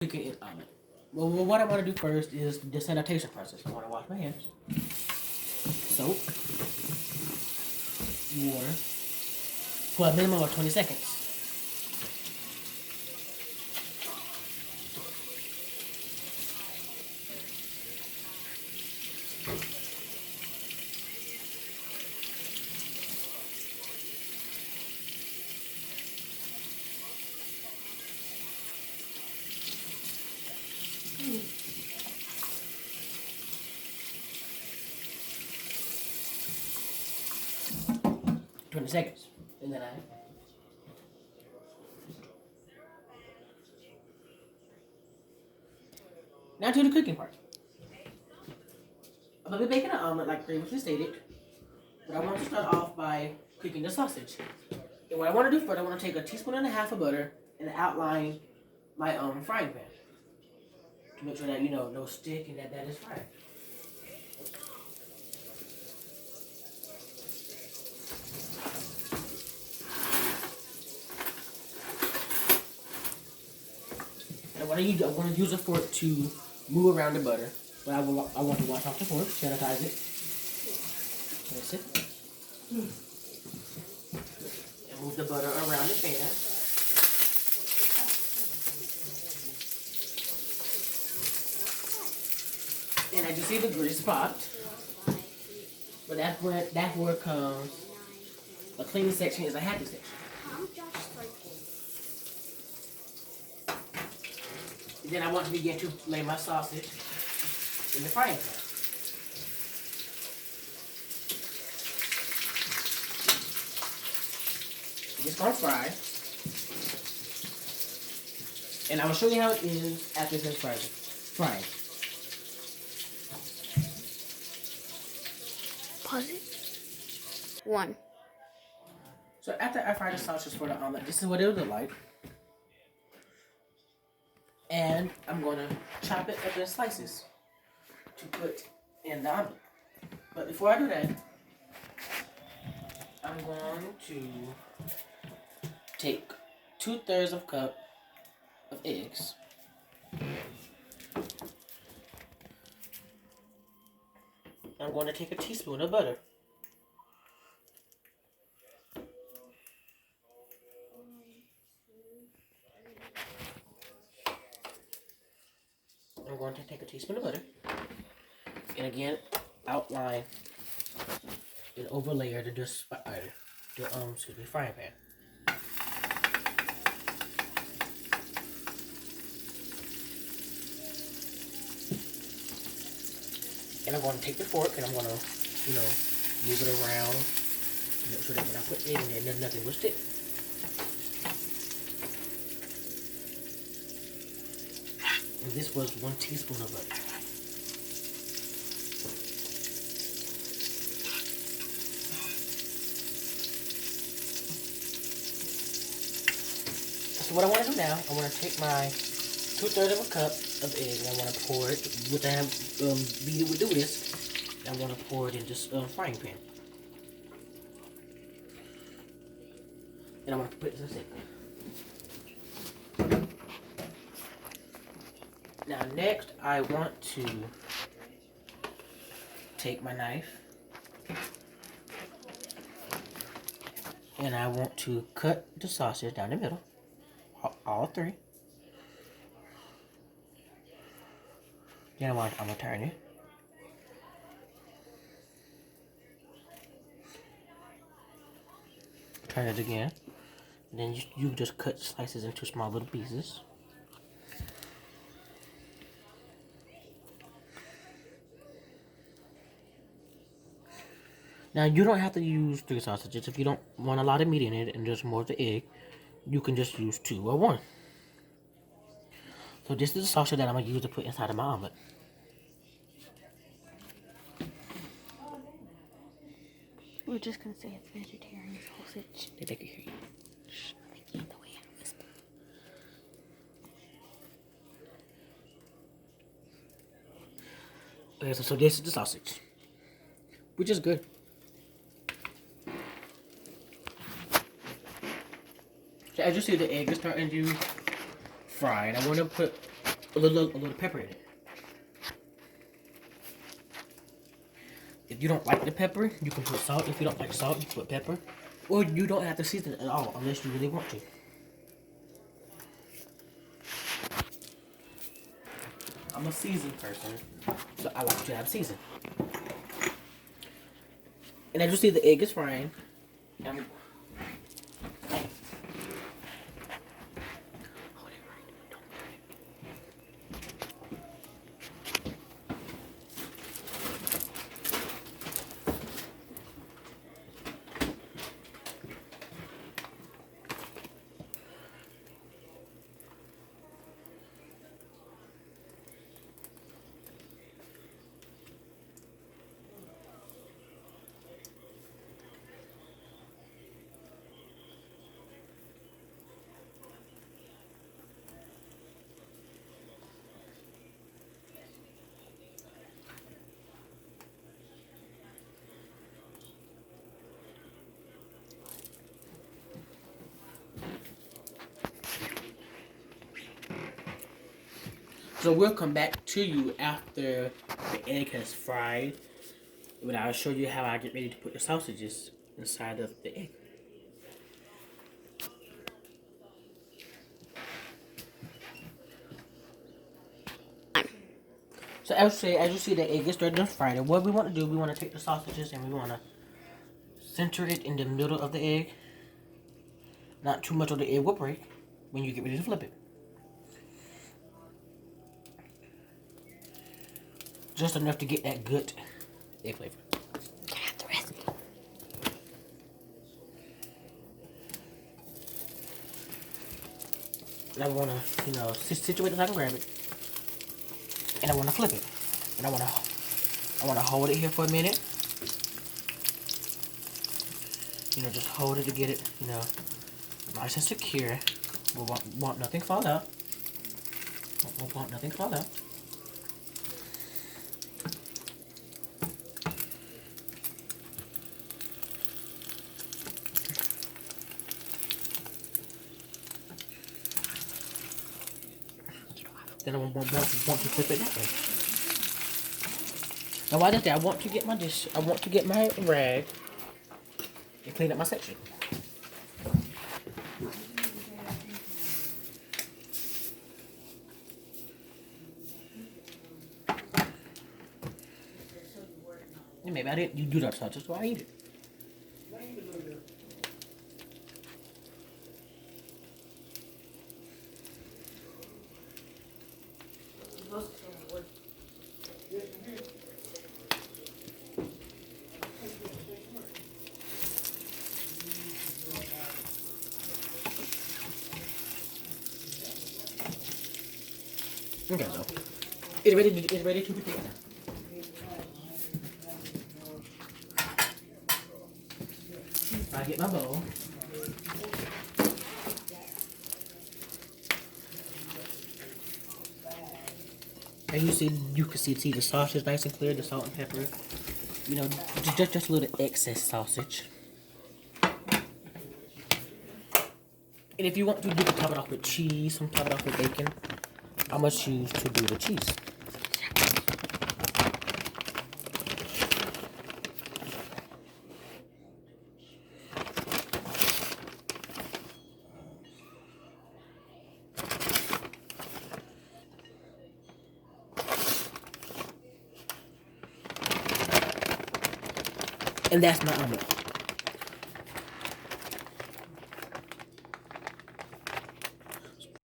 Cooking an omelet. Well, what I want to do first is the sanitation process. I want to wash my hands. Soap, water, for a minimum of 20 seconds. 20 seconds. And then now to the cooking part. I'm going to be making an omelet like previously stated. But I want to start off by cooking the sausage. And what I want to do first, I want to take a teaspoon and a half of butter and outline my frying pan. To make sure that, no stick and that is fried. And what I'm going to use a fork to move around the butter. But I want to wash off the fork, sanitize it. That's it. And move the butter around the pan. And as you see, the grease popped. But that's where comes a cleaning section is a happy section. And then I want to begin to lay my sausage in the frying pan. It's gonna fry. And I will show you how it is after it's fried. Pause it. 1. So after I fry the sausage for the omelet, this is what it will look like. And I'm going to chop it up in slices to put in the omelet. But before I do that, I'm going to take 2/3 of a cup of eggs. I'm going to take a teaspoon of butter. I'm going to take a teaspoon of butter. And again, outline and overlayer the frying pan. And I'm going to take the fork and I'm going to, move it around to make sure that when I put it in there, nothing will stick. And this was 1 teaspoon of butter. So what I want to do now, I want to take my 2/3 of a cup of egg and I want to pour it, which I have beat it with the whisk. I want to pour it in this frying pan. And I want to put this in. Now next, I want to take my knife and I want to cut the sausage down the middle, all 3. Then I'm gonna turn it. Turn it again. Then you just cut slices into small little pieces. Now you don't have to use 3 sausages. If you don't want a lot of meat in it and just more of the egg, you can just use 2 or 1. So this is the sausage that I'm going to use to put inside of my omelet. We're just going to say it's vegetarian sausage. They can hear you. Shh, they can't the way I whisper. Okay, so this is the sausage, which is good. So as you see, the egg is starting to fry, and I want to put a little pepper in it. If you don't like the pepper, you can put salt. If you don't like salt, you can put pepper. Or you don't have to season it at all unless you really want to. I'm a seasoned person, so I like to have season. And as you see, the egg is frying. So we'll come back to you after the egg has fried. But I'll show you how I get ready to put the sausages inside of the egg. So as you see, the egg is ready to fry. And what we want to do, we want to take the sausages and we want to center it in the middle of the egg. Not too much of the egg will break when you get ready to flip it. Just enough to get that good egg flavor. Can I have the rest? And I want to, situate it so I can grab it. And I want to flip it. And I want to hold it here for a minute. Just hold it to get it, nice and secure. We want nothing fall out. We want nothing fall out. Then I want to flip it that way. Now, why did I want to get my dish? I want to get my rag and clean up my section. And maybe I didn't. You do that, so that's why I eat it. Okay, so it's ready to be taken. I get my bowl. And you can see the sausage is nice and clear, the salt and pepper. Just a little excess sausage. And if you want to, you can top it off with cheese, some top it off with bacon. I'm gonna choose to do the cheese. And that's my omelet.